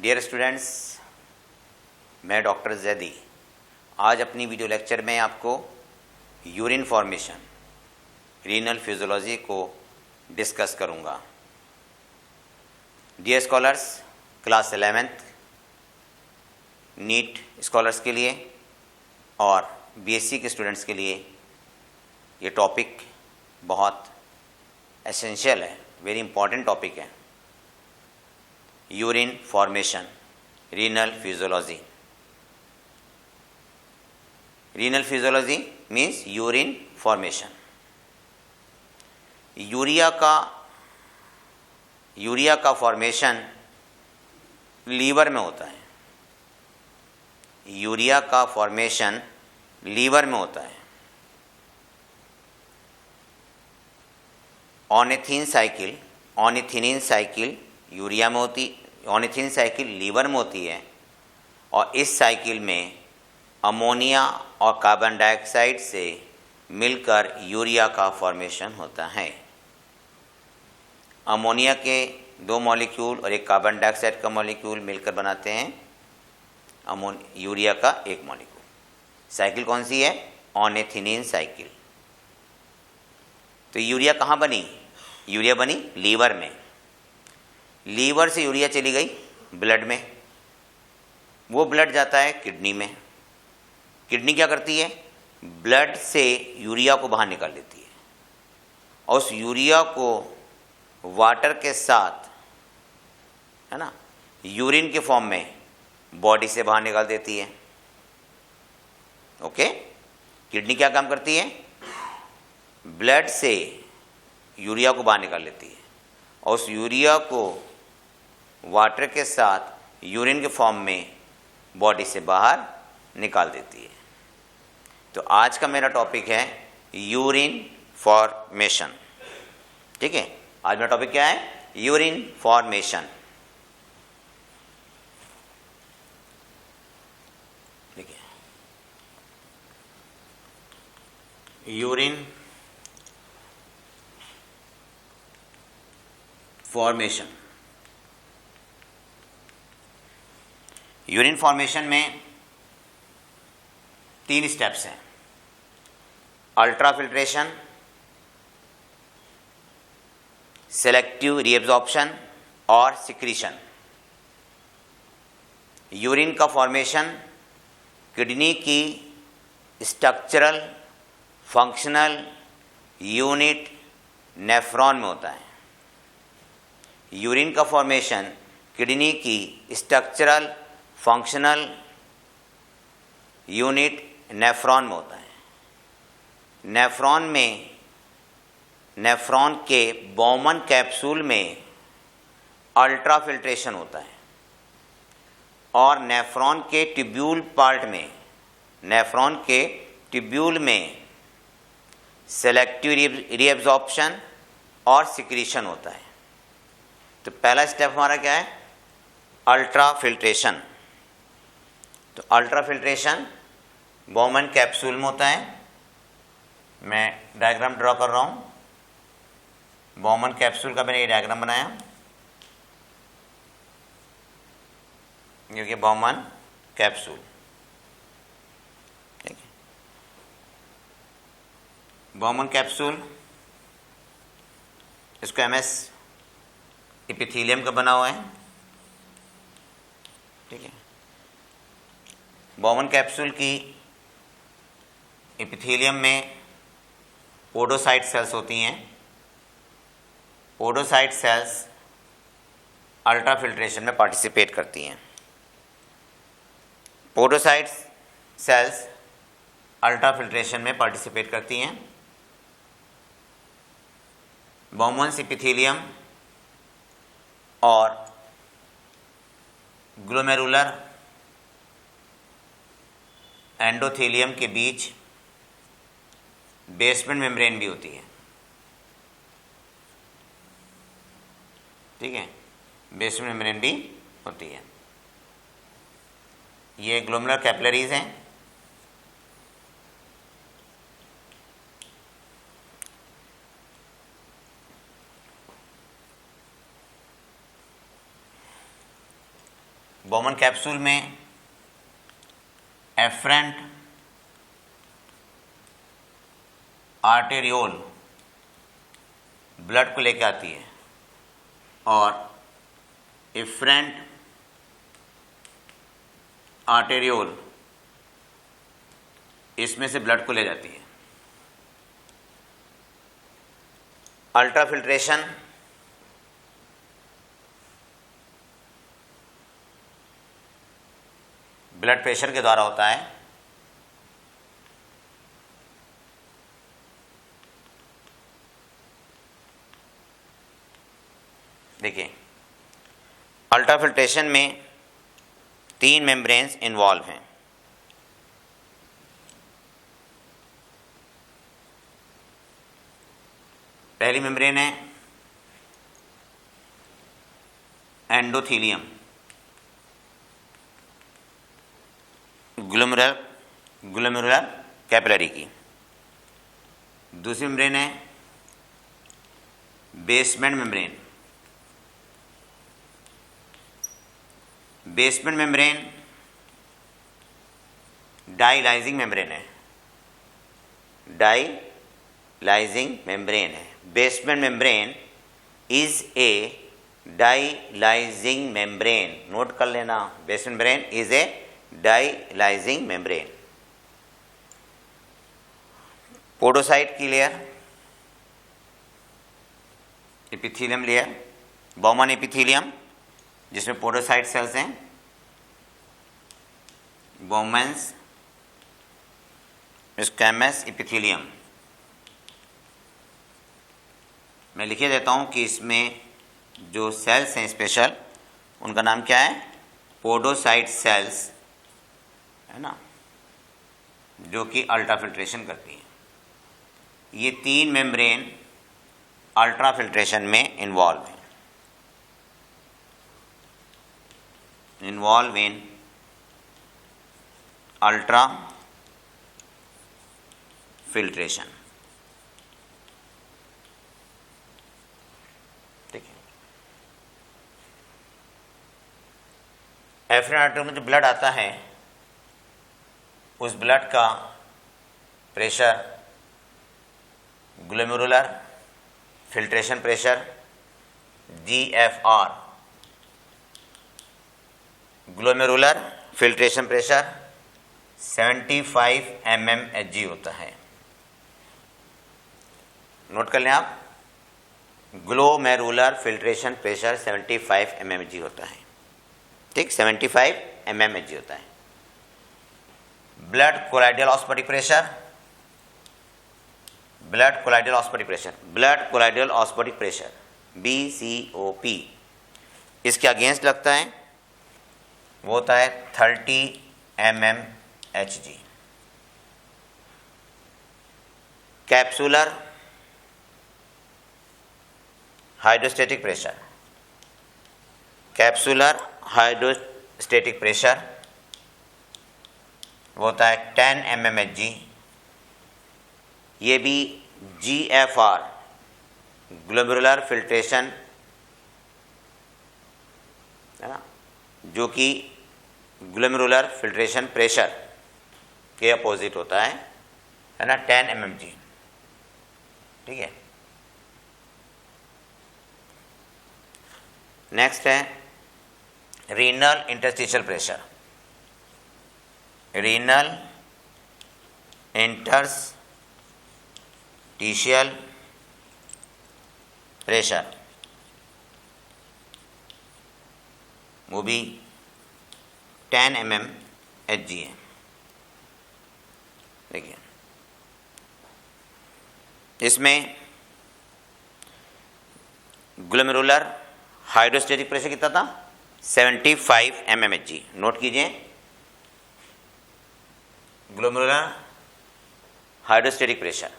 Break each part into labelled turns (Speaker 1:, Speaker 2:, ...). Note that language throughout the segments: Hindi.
Speaker 1: डियर स्टूडेंट्स, मैं डॉक्टर जैदी आज अपनी वीडियो लेक्चर में आपको यूरिन फॉर्मेशन, रीनल फिजियोलॉजी को डिस्कस करूंगा। Dear scholars, class 11th NEET scholars के लिए और बीएससी के स्टूडेंट्स के लिए ये टॉपिक बहुत एसेंशियल है, वेरी इंपॉर्टेंट टॉपिक है। Urine formation, renal physiology. Renal physiology means urine formation. Urea का फॉर्मेशन लीवर में होता है। यूरिया का फॉर्मेशन लीवर में होता है। ऑर्निथिन साइकिल यूरिया में होती, ऑर्निथिन साइकिल लीवर में होती है और इस साइकिल में अमोनिया और कार्बन डाइऑक्साइड से मिलकर यूरिया का फॉर्मेशन होता है। अमोनिया के 2 मॉलिक्यूल और एक कार्बन डाइऑक्साइड का मॉलिक्यूल मिलकर बनाते हैं यूरिया का एक मॉलिक्यूल। साइकिल कौन सी है? Ornithine cycle. तो यूरिया कहाँ बनी? यूरिया बनी लीवर में। लीवर से यूरिया चली गई ब्लड में, वो ब्लड जाता है किडनी में। किडनी क्या करती है? ब्लड से यूरिया को बाहर निकाल लेती है और उस यूरिया को वाटर के साथ, है ना, यूरिन के फॉर्म में बॉडी से बाहर निकाल देती है। ओके, किडनी क्या काम करती है? ब्लड से यूरिया को बाहर निकाल लेती है और उस यूरिया को वाटर के साथ यूरिन के फॉर्म में बॉडी से बाहर निकाल देती है। तो आज का मेरा टॉपिक है यूरिन फॉर्मेशन। ठीक है, आज मेरा टॉपिक क्या है? Urine formation. ठीक है, यूरिन फॉर्मेशन। यूरिन फॉर्मेशन में 3 स्टेप्स हैं: अल्ट्राफिल्ट्रेशन, सेलेक्टिव रीएब्जॉर्प्शन और सिक्रीशन। यूरिन का फॉर्मेशन किडनी की स्ट्रक्चरल फंक्शनल यूनिट नेफ्रॉन में होता है। यूरिन का फॉर्मेशन किडनी की स्ट्रक्चरल फंक्शनल यूनिट नेफ्रॉन में होता है। नेफ्रॉन के बॉमन कैप्सूल में अल्ट्राफिल्ट्रेशन होता है और नेफ्रॉन के ट्यूब्यूल में सेलेक्टिव रीएब्जॉर्प्शन और सिक्रीशन होता है। तो पहला स्टेप हमारा क्या है? अल्ट्राफिल्ट्रेशन। तो अल्ट्राफिल्ट्रेशन बॉमन कैप्सूल में होता है। मैं डायग्राम ड्रॉ कर रहा हूँ। बॉमन कैप्सूल का मैंने ये डायग्राम बनाया, क्योंकि बॉमन कैप्सूल, ठीक है। बॉमन कैप्सूल, इसको एमएस एपिथेलियम का बना हुआ है। ठीक है, बॉमन कैप्सूल की एपिथेलियम में पोडोसाइट सेल्स होती हैं। पोडोसाइट सेल्स अल्ट्राफिल्ट्रेशन में पार्टिसिपेट करती हैं। पोडोसाइट सेल्स अल्ट्राफिल्ट्रेशन में पार्टिसिपेट करती हैं। बॉमन एपिथेलियम और ग्लोमेरुलर एंडोथेलियम के बीच बेसमेंट मेम्ब्रेन भी होती है। ठीक है, बेसमेंट मेम्ब्रेन भी होती है। ये ग्लोमेरुलर कैपिलरीज हैं। बॉमन कैप्सूल में एफरेंट आर्टेरियोल ब्लड को लेके आती है और इफरेंट आर्टेरियोल इसमें से ब्लड को ले जाती है। अल्ट्राफिल्ट्रेशन ब्लड प्रेशर के द्वारा होता है। देखिए, अल्ट्राफिल्ट्रेशन में 3 मेम्ब्रेन्स इन्वॉल्व हैं। पहली मेम्ब्रेन है एंडोथीलियम, ग्लोमेरुलर कैपिलरी की। दूसरी मेम्ब्रेन है basement membrane. Basement membrane dialysing membrane है, डाइलाइजिंग मेम्ब्रेन है। Basement membrane is a dialysing membrane, note कर लेना, basement membrane is a dialysing membrane. Podocyte की layer, epithelium layer, Bowman epithelium जिसमें पोडोसाइट सेल्स हैं, बोमेंस स्क्वैमस एपिथेलियम। मैं लिखे देता हूँ कि इसमें जो सेल्स हैं स्पेशल, उनका नाम क्या है, पोडोसाइट सेल्स है ना, जो कि अल्ट्राफिल्ट्रेशन करती हैं। ये 3 मेम्ब्रेन अल्ट्राफिल्ट्रेशन में इन्वॉल्व हैं, इन्वॉल्व इन अल्ट्रा फिल्ट्रेशन। ठीक है, एफरेंट आर्टेरियोल में जो ब्लड आता है, उस ब्लड का pressure glomerular filtration pressure GFR, glomerular filtration pressure 75 mmHg होता है। नोट कर लें आप, ग्लोमेरुलर फिल्ट्रेशन प्रेशर 75 mmHg होता है। ठीक, 75 mmHg होता है। Blood colloidal osmotic pressure, blood colloidal osmotic pressure, blood colloidal osmotic pressure BCOP, इसके अगेंस्ट लगता है, वो होता है 30 mmHg। Capsular hydrostatic pressure, capsular hydrostatic pressure वो होता है 10 mmHg। ये भी GFR, ग्लोमेरुलर फिल्ट्रेशन है ना, जो कि ग्लोमेरुलर फिल्ट्रेशन प्रेशर के अपोजिट होता है ना, 10 mmHg। ठीक है, नेक्स्ट है renal interstitial pressure, renal interstitial pressure, वो भी 10 mmHg है। देखिए, इसमें ग्लोमेरुलर हाइड्रोस्टेटिक प्रेशर कितना था, 75 mmHg। नोट कीजिए, ग्लोमेरुलर हाइड्रोस्टेटिक प्रेशर,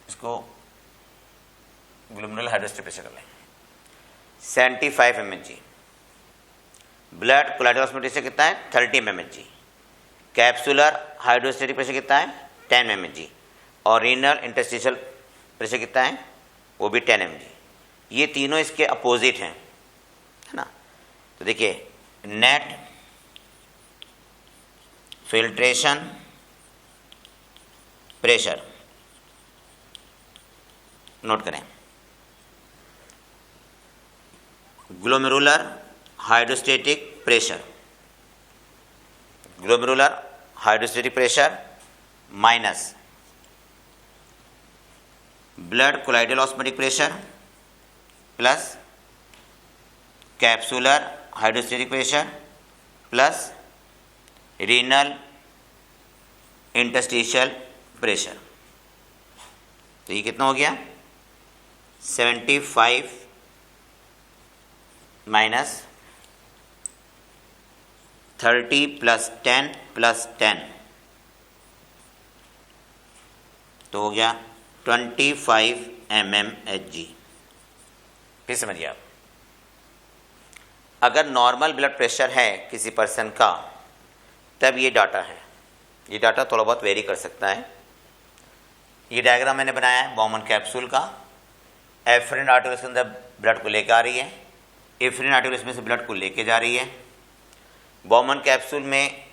Speaker 1: इसको ग्लोमेरुलर हाइड्रोस्टेटिक प्रेशर कर लें, 75 mmHg। Blood colloidal osmotic pressure कितना है, 30 mmHg। कैप्सुलर हाइड्रोस्टेटिक प्रेशर कितना है, 10 mmHg। और रीनल इंटरस्टिशियल प्रेशर कितना है, वो भी 10 mmHg। ये तीनों इसके अपोजिट हैं, है ना। तो देखिए नेट फिल्ट्रेशन प्रेशर नोट करें, glomerular hydrostatic pressure, glomerular hydrostatic pressure minus blood colloidal osmotic pressure plus capsular hydrostatic pressure plus renal interstitial pressure. तो ये कितना हो गया 75 माइनस 30 प्लस 10 प्लस 10 तो हो गया 25 mmHg। फिर समझिए आप, अगर नॉर्मल ब्लड प्रेशर है किसी पर्सन का तब ये डाटा है। ये डाटा थोड़ा बहुत वेरी कर सकता है। ये डायग्राम मैंने बनाया है बॉमन कैप्सूल का। एफरेन आर्टरी के अंदर ब्लड को लेकर आ रही है, एफरेन आर्टरी इसमें से ब्लड को लेके जा रही है। बॉमन कैप्सूल में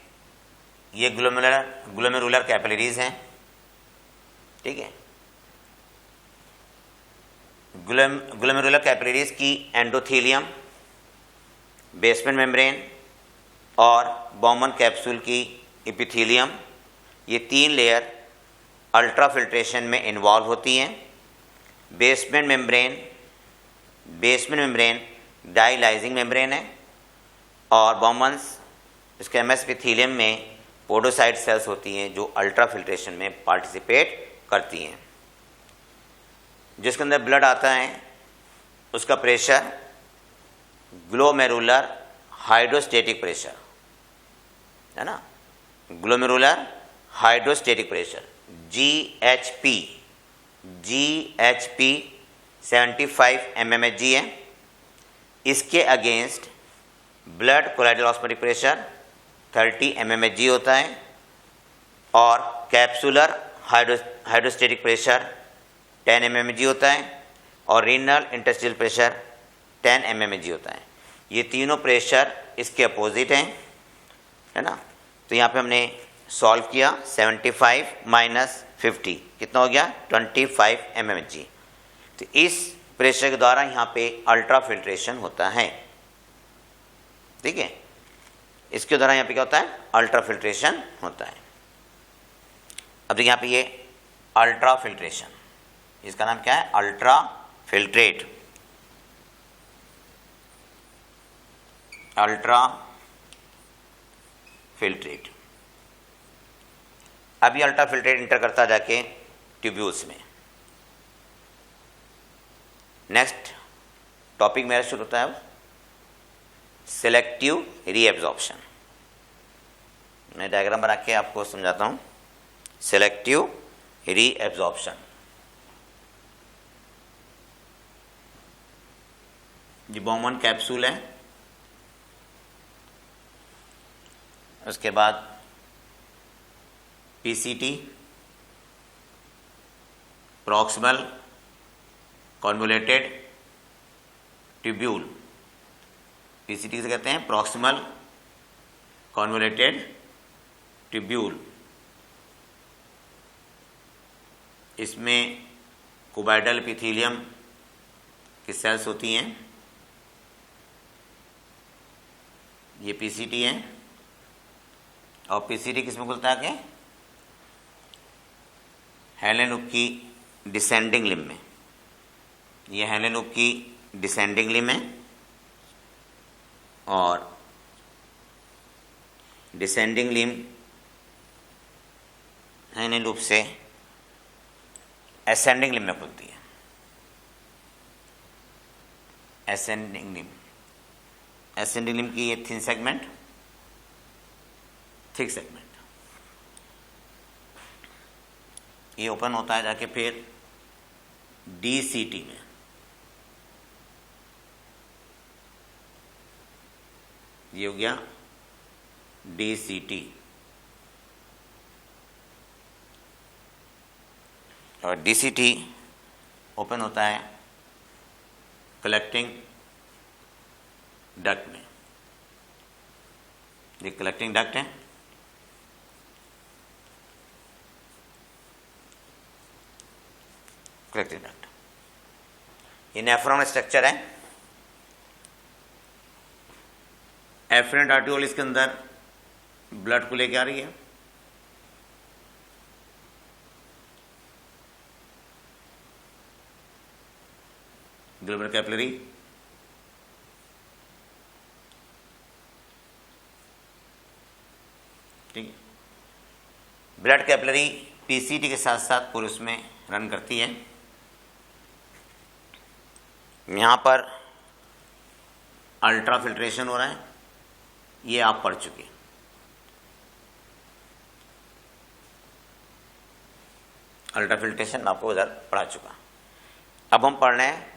Speaker 1: ये ग्लोमेरुलर कैपिलरीज हैं, ठीक है। ग्लोमेरुलर कैपिलरीज की एंडोथेलियम, बेसमेंट मेम्ब्रेन और बॉमन कैप्सूल की एपिथेलियम, ये 3 लेयर अल्ट्रा फिल्ट्रेशन में इन्वॉल्व होती हैं। बेसमेंट मेम्ब्रेन डाइलाइजिंग मेम्ब्रेन है और बॉमन्स इसके एमएस एपिथेलियम में पोडोसाइट सेल्स होती हैं जो अल्ट्रा फिल्ट्रेशन में पार्टिसिपेट करती हैं। जिसके अंदर ब्लड आता है उसका प्रेशर ग्लोमेरुलर हाइड्रोस्टेटिक प्रेशर है ना, glomerular hydrostatic pressure GHP 75 mmHg है। इसके against blood colloidal osmotic pressure 30 mmHg होता है और कैप्सुलर हाइड्रोस्टेटिक प्रेशर 10 mmHg होता है और रीनल इंटरस्टिशियल प्रेशर 10 mmHg होता है। ये तीनों प्रेशर इसके अपोजिट हैं, है ना। तो यहाँ पे हमने सॉल्व किया 75 माइनस 50 कितना हो गया 25 mmHg। तो इस प्रेशर के द्वारा यहाँ पे अल्ट्रा फिल्ट्रेशन होता है, ठीक है। इसके द्वारा यहाँ पे क्या होता है अल्ट्रा फिल्ट्रेशन होता है। अब देखिए यहाँ पे ये अल्ट्रा फिल्ट्रेशन, इसका नाम क्या है अल्ट्रा फिल्ट्रेट, अल्ट्रा फिल्ट्रेट। अभी अल्ट्रा फिल्ट्रेट इंटर करता जाके ट्यूब्यूल्स में। नेक्स्ट टॉपिक मेरा शुरू होता है सिलेक्टिव रीएब्जॉर्प्शन। मैं डायग्राम बना के आपको समझाता हूँ। सिलेक्टिव रीएब्जॉर्प्शन, ये बॉमन कैप्सूल है, उसके बाद PCT proximal convoluted tubule, PCT से कहते हैं प्रॉक्सिमल कॉन्वोलेटेड ट्यूब्यूल। इसमें कुबाइडल एपिथेलियम की सेल्स होती हैं, ये पीसीटी है और पीसीटी किसमें खुलता है कि हेलन लूप की डिसेंडिंग लिम्ब में। ये हेलन लूप की डिसेंडिंग लिम्ब है और डिसेंडिंग लिम्ब हेलन लूप से एसेंडिंग लिम्ब में खुलती है। एसेंडिंग लिम्ब की ये थिन सेगमेंट, थिक सेगमेंट, ये ओपन होता है जाके फिर डीसीटी में। ये हो गया डीसीटी और डीसीटी ओपन होता है कलेक्टिंग डक्ट में, ये कलेक्टिंग डक्ट है, कलेक्टिंग डक्ट। ये नेफ्रॉन स्ट्रक्चर है। एफरेंट आर्टियोल इसके अंदर ब्लड को लेके आ रही है, ग्लोबल कैपिलरी, ठीक है। ब्लड कैपिलरी पीसीटी के साथ साथ पुरुष में रन करती है। यहाँ पर अल्ट्रा फिल्ट्रेशन हो रहा है, ये आप पढ़ चुके हैं। अल्ट्रा फिल्ट्रेशन आपको उधर पढ़ा चुका। अब हम पढ़ रहे हैं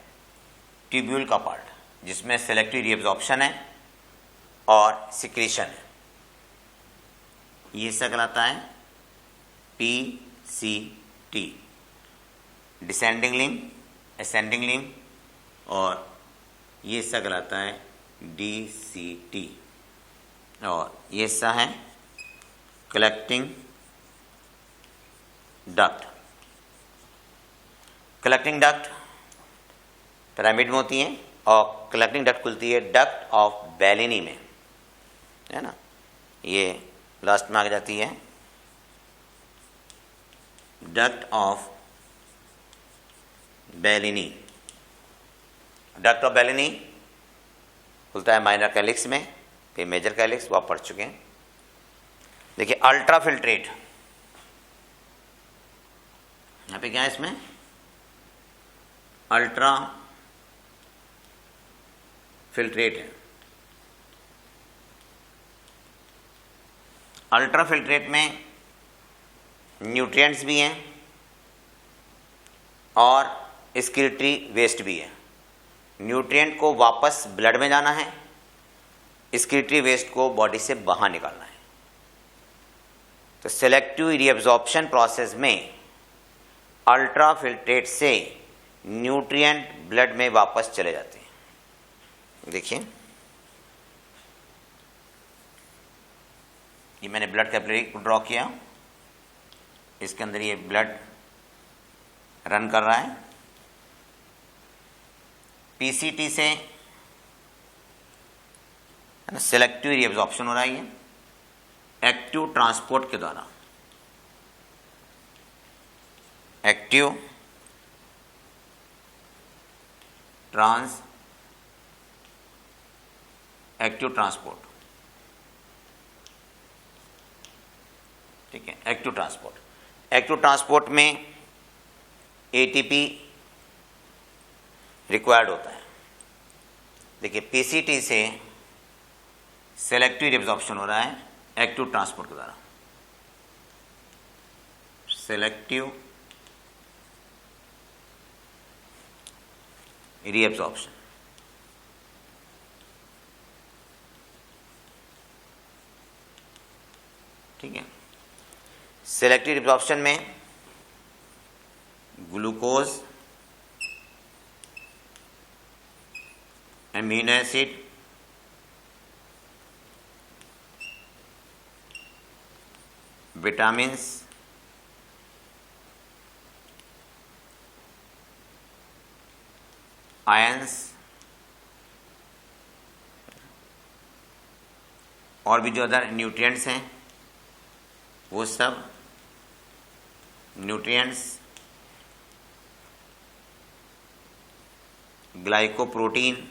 Speaker 1: ट्यूब्यूल का पार्ट, जिसमें सेलेक्टिव रीअब्जॉर्प्शन है और सिक्रीशन है। ये सब कहलाता है PCT, descending limb, ascending limb, और ये सब कहलाता है DCT, और ये सब है collecting duct. Collecting duct pyramid में होती हैं और कलेक्टिंग डक्ट खुलती है डक्ट ऑफ बेलिनी में, है ना। ये लास्ट में आ जाती है duct of Bellini. Duct of Bellini खुलता है माइनर कैलिक्स में, फिर मेजर कैलिक्स, वो आप पढ़ चुके हैं। देखिए अल्ट्रा फिल्ट्रेट, यहाँ पे क्या है, इसमें अल्ट्रा फिल्ट्रेट है। अल्ट्रा फिल्ट्रेट में न्यूट्रिएंट्स भी हैं और एक्सक्रीटरी वेस्ट भी है। न्यूट्रिएंट को वापस ब्लड में जाना है, एक्सक्रीटरी वेस्ट को बॉडी से बाहर निकालना है। तो सेलेक्टिव रीअब्जॉर्प्शन प्रोसेस में अल्ट्रा फिल्ट्रेट से न्यूट्रिएंट ब्लड में वापस चले जाते हैं। देखिए ये मैंने ब्लड कैपिलरी को ड्रॉ किया, इसके अंदर ये ब्लड रन कर रहा है। पीसीटी से सेलेक्टिव रीअब्जॉर्प्शन हो रहा है, ये एक्टिव ट्रांसपोर्ट के द्वारा, एक्टिव ट्रांसपोर्ट, ठीक है। एक्टिव ट्रांसपोर्ट में एटीपी रिक्वायर्ड होता है। देखिए पीसीटी से सेलेक्टिव रीअब्जॉर्प्शन हो रहा है एक्टिव ट्रांसपोर्ट के द्वारा, सेलेक्टिव रीअब्जॉर्प्शन, ठीक है। सेलेक्टिव रीअब्जॉर्प्शन में glucose, amino acid, vitamins, ions और भी जो अदर न्यूट्रिएंट्स हैं वो सब nutrients, glycoprotein,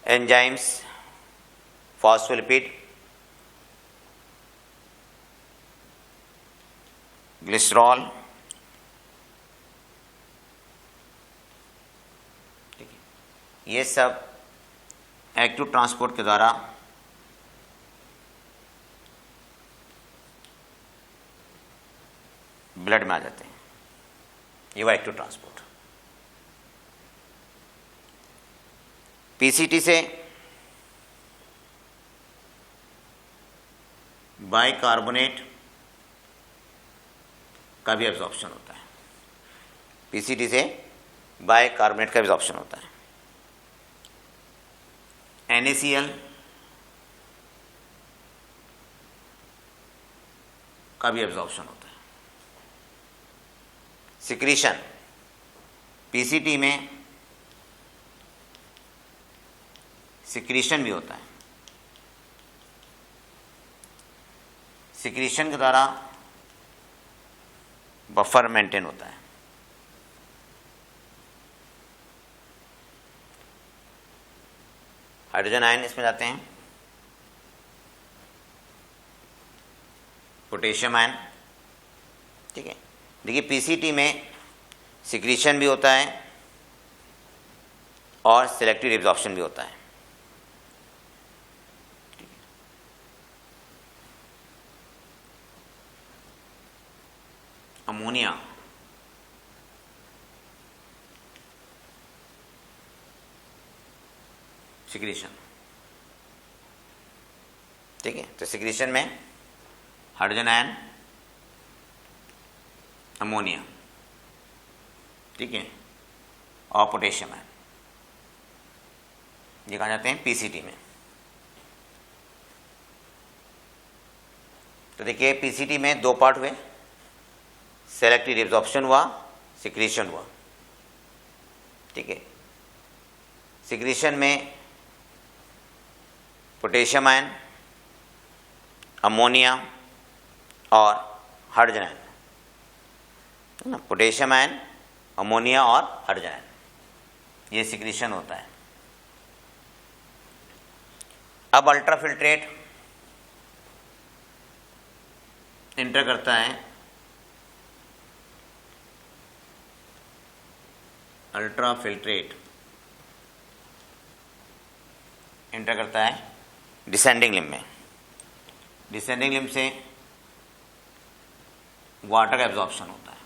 Speaker 1: enzymes, phospholipid, glycerol, ठीक है। ये सब एक्टिव ट्रांसपोर्ट के द्वारा ब्लड में आ जाते हैं। ये वो एक्टिव ट्रांसपोर्ट। पीसीटी से बाइकार्बोनेट का भी एब्जॉर्प्शन होता है। पीसीटी से बाइकार्बोनेट का एब्जॉर्प्शन होता है। NaCl का भी एब्जॉर्प्शन होता है। सिक्रीशन, पीसीटी में सिक्रीशन भी होता है। सिक्रीशन के द्वारा बफर मेंटेन होता है। हाइड्रोजन आयन इसमें जाते हैं। पोटेशियम आयन, ठीक है। देखिए पीसीटी में सिक्रीशन भी होता है और सिलेक्टिव एब्जॉर्प्शन भी होता है। अमोनिया, सिक्रीशन, ठीक है। तो सिक्रीशन में हाइड्रोजन आयन, अमोनिया, ठीक है, और पोटेशियम आयन, ये कहा जाते हैं पीसीटी में। तो देखिए पीसीटी में दो पार्ट हुए, सेलेक्टिव एब्जॉर्प्शन हुआ, सिक्रीशन हुआ, ठीक है। सिक्रीशन में पोटेशियम आयन, अमोनिया और हाइड्रोजन आयन, है ना। पोटेशियम आयन, अमोनिया और हाइड्रोजन आयन, ये सिक्रीशन होता है। अब अल्ट्राफिल्ट्रेट इंटर करता है, अल्ट्राफिल्ट्रेट इंटर करता है डिसेंडिंग लिम्ब में। डिसेंडिंग लिम्ब से वाटर का एब्जॉर्प्शन होता है।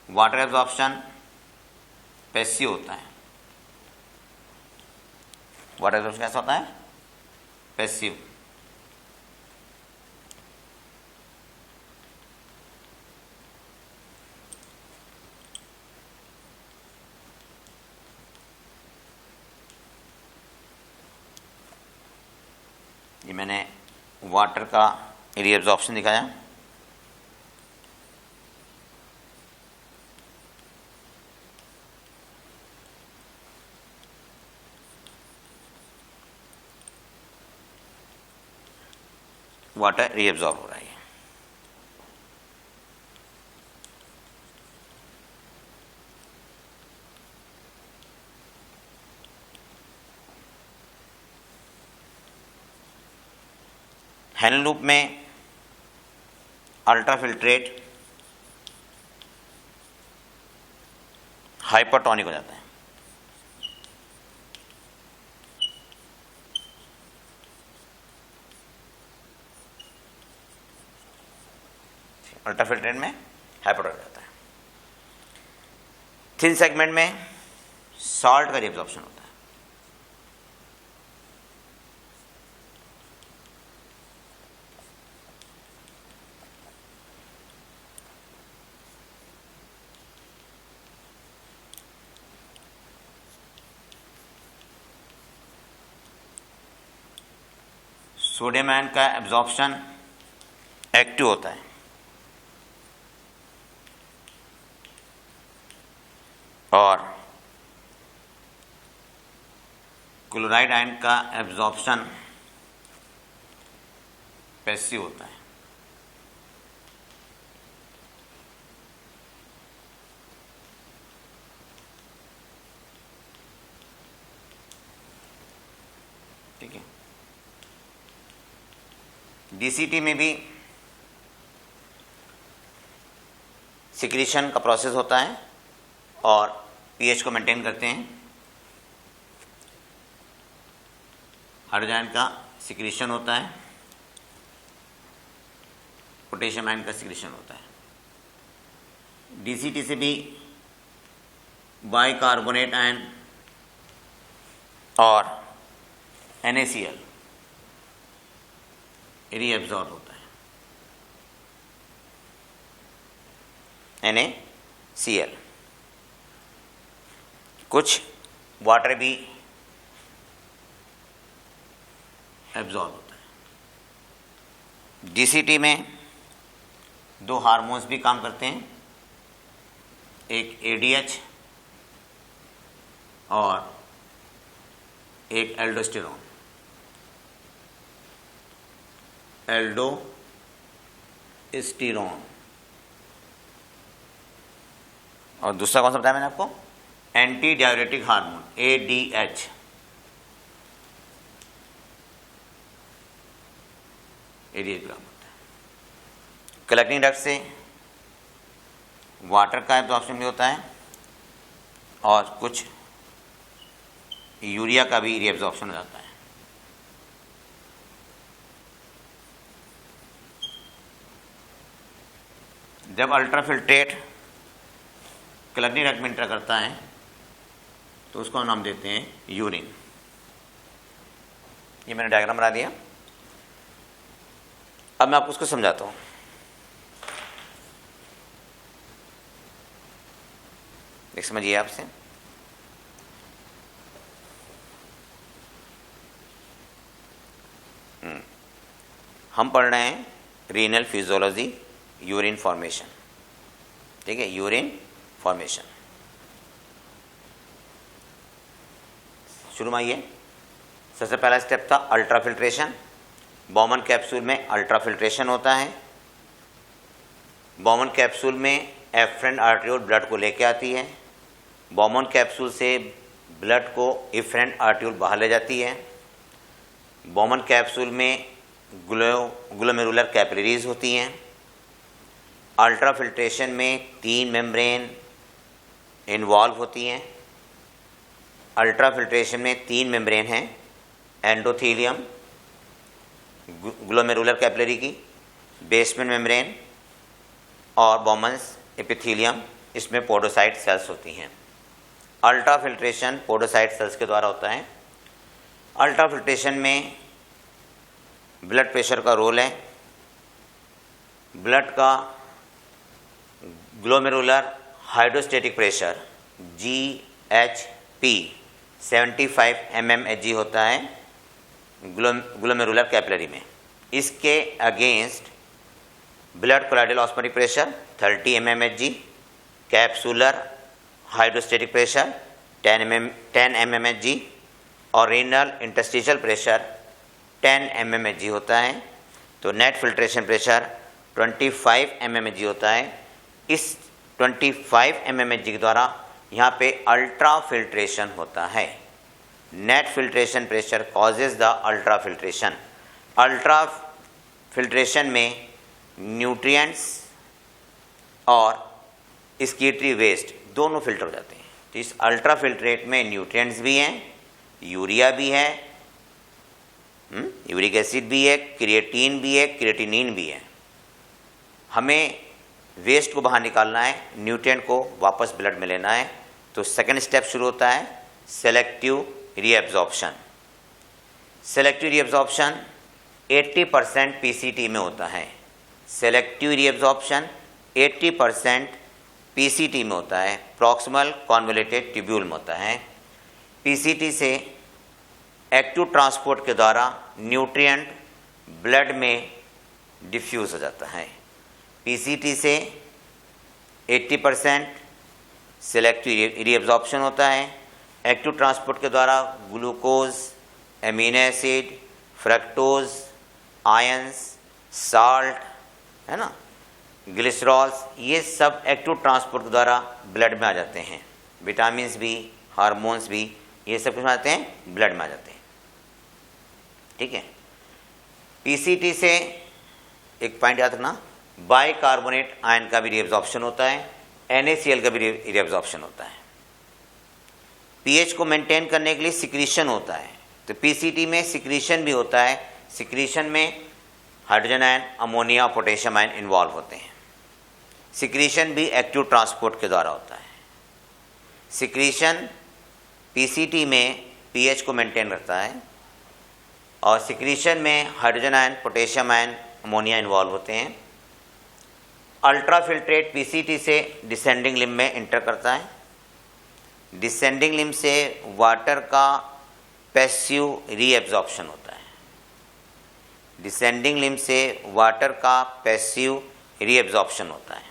Speaker 1: वाटर एब्जॉर्प्शन पैसिव होता है। वाटर एब्जॉर्प्शन कैसा होता है? पैसिव। ये मैंने वाटर का रीएब्जॉर्प्शन दिखाया। वाटर रीएब्जॉर्ब हो रहा है। हेलन लूप में अल्ट्राफिल्ट्रेट हाइपरटोनिक हो जाता है। अल्ट्राफिल्ट्रेट में हाइपरटोनिक हो जाता है। थिन सेगमेंट में सॉल्ट का रिएब्जॉर्प्शन होता है। सोडियम आयन का एब्जॉर्प्शन एक्टिव होता है और क्लोराइड आयन का एब्जॉर्प्शन पैसिव होता है। ठीक है। डीसीटी में भी सिक्रीशन का प्रोसेस होता है और पीएच को मेंटेन करते हैं। हाइड्रोजन आयन का सिक्रीशन होता है, पोटेशियम आयन का सिक्रीशन होता है। डीसीटी से भी बाइकार्बोनेट आयन और NaCl रीएब्जॉर्ब होता है NaCl। कुछ वाटर भी एब्जॉर्ब होता है। DCT में दो हार्मोन्स भी काम करते हैं, एक ADH और एक एल्डोस्टेरोन। एल्डोस्टेरोन और दूसरा कौन सा बताया मैंने आपको? Anti diuretic hormone ADH। ADH काम होता है। कलेक्टिंग डक्ट से वाटर का एब्जॉर्प्शन भी होता है और कुछ यूरिया का भी रीएब्जॉर्प्शन हो जाता है। जब अल्ट्राफिल्ट्रेट कलेक्टिंग डक्ट में एंटर करता है तो उसको हम नाम देते हैं यूरिन। ये मैंने डायग्राम बना दिया। अब मैं आपको उसको समझाता हूँ। एक समझिए आपसे, हम पढ़ रहे हैं रीनल फिजियोलॉजी, यूरिन फॉर्मेशन। ठीक है, यूरिन फॉर्मेशन। शुरू में आइए। सबसे पहला स्टेप था अल्ट्राफिल्ट्रेशन। बॉमन कैप्सूल में अल्ट्राफिल्ट्रेशन होता है। बॉमन कैप्सूल में एफरेंट आर्टरियोल ब्लड को लेके आती है। बॉमन कैप्सूल से ब्लड को इफरेंट आर्टरियोल बाहर ले जाती है। बॉमन कैप्सूल में ग्लोमेरुलर कैपिलरीज होती हैं। अल्ट्राफिल्ट्रेशन में 3 मेम्ब्रेन इन्वॉल्व होती हैं। अल्ट्राफिल्ट्रेशन में 3 मेम्ब्रेन हैं, एंडोथीलियम ग्लोमेरुलर कैपिलरी की, बेसमेंट मेम्ब्रेन और बॉमन्स एपिथीलियम, इसमें पोडोसाइट सेल्स होती हैं। अल्ट्राफिल्ट्रेशन पोडोसाइट सेल्स के द्वारा होता है। अल्ट्राफिल्ट्रेशन में ब्लड प्रेशर का रोल है। ब्लड का glomerular hydrostatic pressure GHP 75 mmHg होता है ग्लोमेरुलर कैपिलरी में। इसके against blood colloidal osmotic pressure 30 mmHg, capsular hydrostatic pressure 10 mmHg और रीनल इंटरस्टिशियल प्रेशर 10 mmHg होता है। तो नेट फिल्ट्रेशन प्रेशर 25 mmHg होता है। इस 25 mmHg के द्वारा यहाँ पे अल्ट्रा फिल्ट्रेशन होता है। Net filtration pressure causes the ultra filtration. Ultra filtration में न्यूट्रिएंट्स और स्कीटरी वेस्ट दोनों फिल्टर हो जाते हैं। तो इस अल्ट्रा फिल्ट्रेट में न्यूट्रिएंट्स भी हैं, यूरिया भी है, यूरिक एसिड भी है, क्रिएटिन भी है, क्रिएटिनिन भी है। हमें वेस्ट को बाहर निकालना है, न्यूट्रिएंट को वापस ब्लड में लेना है। तो सेकंड स्टेप शुरू होता है selective reabsorption. Selective reabsorption 80% PCT में होता है। सेलेक्टिव रीएब्जॉर्प्शन 80% PCT में होता है, प्रॉक्सिमल कॉन्वोल्यूटेड ट्यूब्यूल में होता है। PCT से एक्टिव ट्रांसपोर्ट के द्वारा न्यूट्रिएंट ब्लड में डिफ्यूज़ हो जाता है। PCT से 80% सेलेक्टिव रीएब्जॉर्प्शन होता है। एक्टिव ट्रांसपोर्ट के द्वारा glucose, amino acid, fructose, ions, salt, है ना, ग्लिसरॉल्स, ये सब एक्टिव ट्रांसपोर्ट के द्वारा ब्लड में आ जाते हैं। विटामिन्स भी, हार्मोन्स भी, ये सब कुछ आते हैं ब्लड में आ जाते हैं। ठीक है। PCT से एक पॉइंट याद रखना, बाइकार्बोनेट आयन का भी रीएब्जॉर्प्शन होता है, NaCl का भी रीएब्जॉर्प्शन होता है। pH को मेंटेन करने के लिए सिक्रीशन होता है। तो PCT में सिक्रीशन भी होता है। सिक्रीशन में hydrogen ion, ammonia, potassium ion involve होते हैं। सिक्रीशन भी एक्टिव ट्रांसपोर्ट के द्वारा होता है। सिक्रीशन PCT में pH को मेंटेन रखता है। और सिक्रीशन में hydrogen ion, potassium ion, ammonia involve होते हैं। अल्ट्राफिल्ट्रेट पीसीटी से डिसेंडिंग लिम्ब में इंटर करता है। डिसेंडिंग लिम्ब से वाटर का पैसिव रीएब्जॉर्प्शन होता है। डिसेंडिंग लिम्ब से वाटर का पैसिव रीएब्जॉर्प्शन होता है।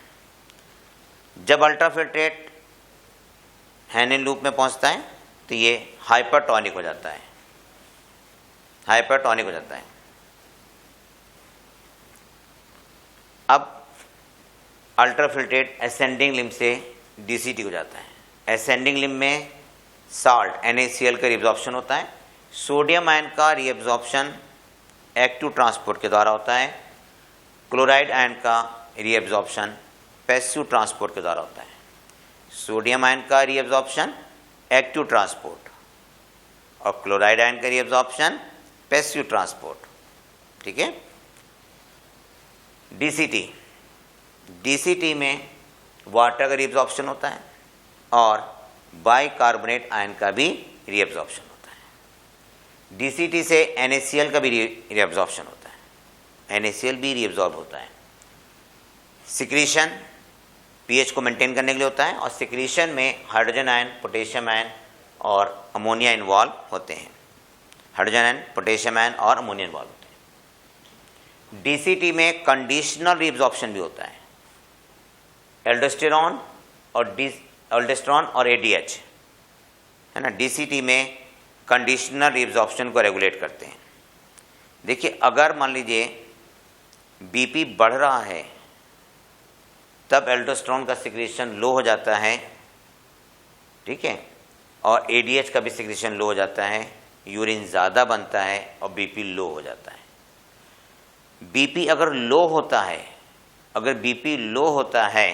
Speaker 1: जब अल्ट्राफिल्ट्रेट हैनिन लूप में पहुंचता है तो ये हाइपरटोनिक हो जाता है, हाइपरटोनिक हो जाता है। अब अल्ट्राफिल्ट्रेट असेंडिंग लिम्ब से डीसीटी हो जाता है। असेंडिंग लिम्ब में साल्ट NaCl का रीअब्जॉर्प्शन होता है। सोडियम आयन का रीअब्जॉर्प्शन एक्टिव ट्रांसपोर्ट के द्वारा होता है। क्लोराइड आयन का रीअब्जॉर्प्शन पैसिव ट्रांसपोर्ट के द्वारा होता है। सोडियम आयन का रीअब्जॉर्प्शन एक्टिव ट्रांसपोर्ट और क्लोराइड आयन का रीअब्जॉर्प्शन पैसिव ट्रांसपोर्ट। ठीक है। डीसीटी में वाटर का रीअब्जॉर्प्शन होता है और बाइकार्बोनेट आयन का भी रीअब्जॉर्प्शन होता है। डीसीटी से NaCl का भी रीअब्जॉर्प्शन होता है। NaCl भी रीअब्जॉर्ब होता है। सिक्रीशन pH को मेंटेन करने के लिए होता है और सिक्रीशन में हाइड्रोजन आयन, पोटेशियम आयन और अमोनिया इन्वॉल्व होते हैं। हाइड्रोजन आयन, पोटेशियम आयन और अमोनिया इन्वॉल्व होते हैं। डीसीटी में कंडीशनल रीअब्जॉर्प्शन भी होता है। एल्डोस्टेरॉन और ADH है ना, डीसीटी में कंडीशनल रीअब्जॉर्प्शन को रेगुलेट करते हैं। देखिए, अगर मान लीजिए बीपी बढ़ रहा है तब एल्डोस्टेरॉन का सिक्रीशन लो हो जाता है। ठीक है। और ADH का भी सिक्रीशन लो हो जाता है, यूरिन ज़्यादा बनता है और बीपी लो हो जाता है। बीपी अगर लो होता है, अगर बीपी लो होता है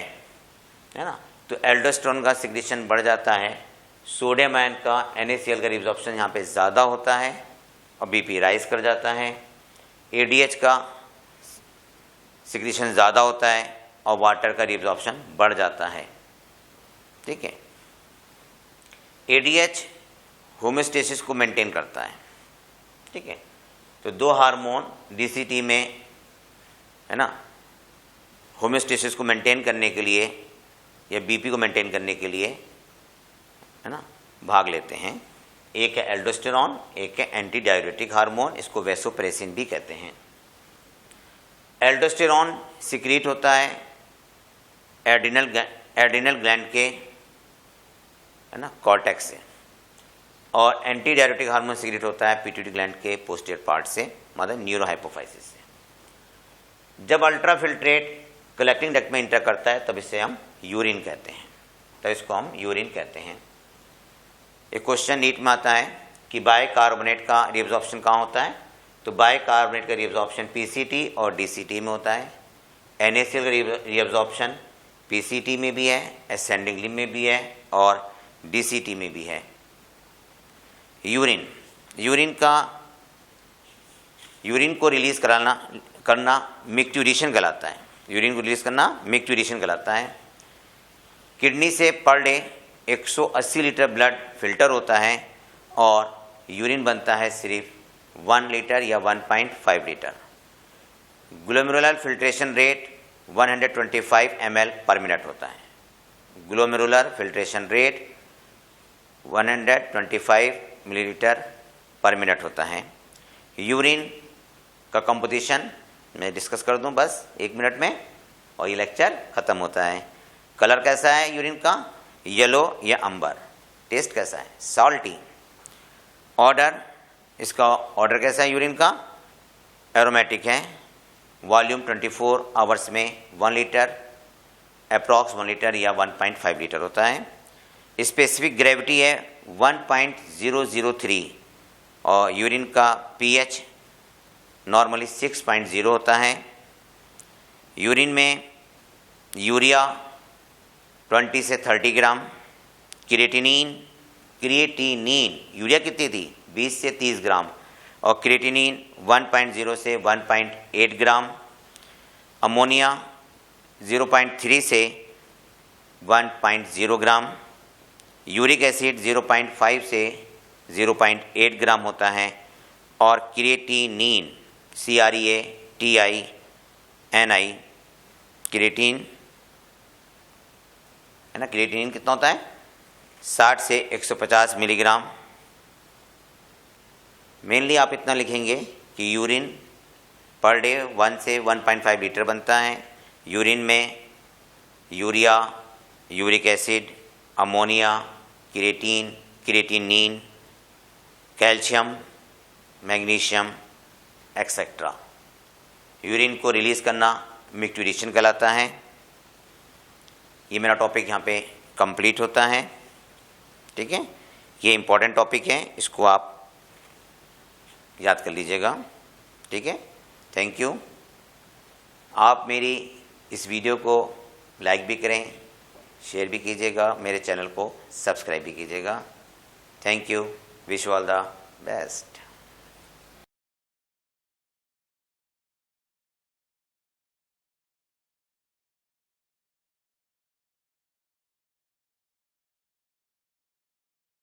Speaker 1: ना, तो एल्डोस्टेरॉन का सिक्रीशन बढ़ जाता है। सोडियम आयन का NaCl का रीअब्जॉर्प्शन यहाँ पे ज़्यादा होता है और बीपी राइज कर जाता है। ADH का सिक्रीशन ज़्यादा होता है और वाटर का रीअब्जॉर्प्शन बढ़ जाता है। ठीक है। ADH होमोस्टेसिस को मेंटेन करता है। ठीक है। तो दो हार्मोन डीसीटी में है ना, होमोस्टेसिस को मेंटेन करने के लिए या बीपी को मेंटेन करने के लिए है ना भाग लेते हैं। एक है एल्डोस्टेरॉन, एक है एंटी डाययूरेटिक हार्मोन, इसको वैसोप्रेसिन भी कहते हैं। एल्डोस्टेरॉन सिक्रीट होता है एड्रिनल ग्लैंड के है ना कॉर्टेक्स से और एंटी डाययूरेटिक हार्मोन सिक्रीट होता है पिट्यूटरी ग्लैंड के पोस्टीरियर पार्ट से, मतलब न्यूरोहाइपोफाइसिस से। जब अल्ट्राफिल्ट्रेट कलेक्टिंग डक्ट में इंटर करता है तब इसे हम यूरिन कहते हैं, तो इसको हम यूरिन कहते हैं। एक क्वेश्चन नीट में आता है कि बाइकार्बोनेट का रीअब्जॉर्प्शन कहाँ होता है, तो बाइकार्बोनेट का रीअब्जॉर्प्शन पीसीटी और डीसीटी में होता है। NaCl का रीअब्जॉर्प्शन पीसीटी में भी है, असेंडिंग लिम्ब में भी है और डीसीटी में भी है। यूरिन को रिलीज करना मिक्ट्यूरेशन कहलाता है। यूरिन को रिलीज करना मिक्ट्यूरेशन कहलाता है। किडनी से per day 180 litre blood filter होता है और यूरिन बनता है सिर्फ 1 लीटर या 1.5 litre. Glomerular filtration rate 125 ml पर मिनट होता है। ग्लोमेरुलर फिल्ट्रेशन रेट 125 मिलीलीटर पर मिनट होता है। यूरिन का कंपोजिशन मैं डिस्कस कर दूं बस 1 मिनट में और ये लेक्चर ख़त्म होता है। कलर कैसा है यूरिन का, येलो या अंबर। टेस्ट कैसा है, सॉल्टी। ऑर्डर, इसका ऑर्डर कैसा है यूरिन का, एरोमेटिक है। वॉल्यूम 24 आवर्स में 1 लीटर, अप्रॉक्स 1 लीटर या 1.5 लीटर होता है। स्पेसिफिक ग्रेविटी है 1.003 और यूरिन का पीएच नॉर्मली 6.0 होता है। यूरिन में यूरिया 20 से 30 ग्राम, क्रिएटिनिन यूरिया कितनी थी 20 से 30 ग्राम और क्रिएटिनिन 1.0 से 1.8 ग्राम, अमोनिया 0.3 से 1.0 ग्राम, यूरिक एसिड 0.5 से 0.8 ग्राम होता है और क्रिएटिनिन CREATINI क्रिएटिन है ना, क्रिएटिनिन कितना होता है 60 से 150 मिलीग्राम। मेनली आप इतना लिखेंगे कि यूरिन पर डे 1 से 1.5 लीटर बनता है। यूरिन में urea, uric acid, ammonia, creatine, creatinine, calcium, magnesium etcetera. Urine को रिलीज़ करना मिक्ट्यूरेशन कहलाता है। ये मेरा टॉपिक यहाँ पे कंप्लीट होता है। ठीक है, ये इम्पॉर्टेंट टॉपिक है, इसको आप याद कर लीजिएगा। ठीक है, थैंक यू। आप मेरी इस वीडियो को लाइक भी करें, शेयर भी कीजिएगा, मेरे चैनल को सब्सक्राइब भी कीजिएगा। Thank you, wish you all the best.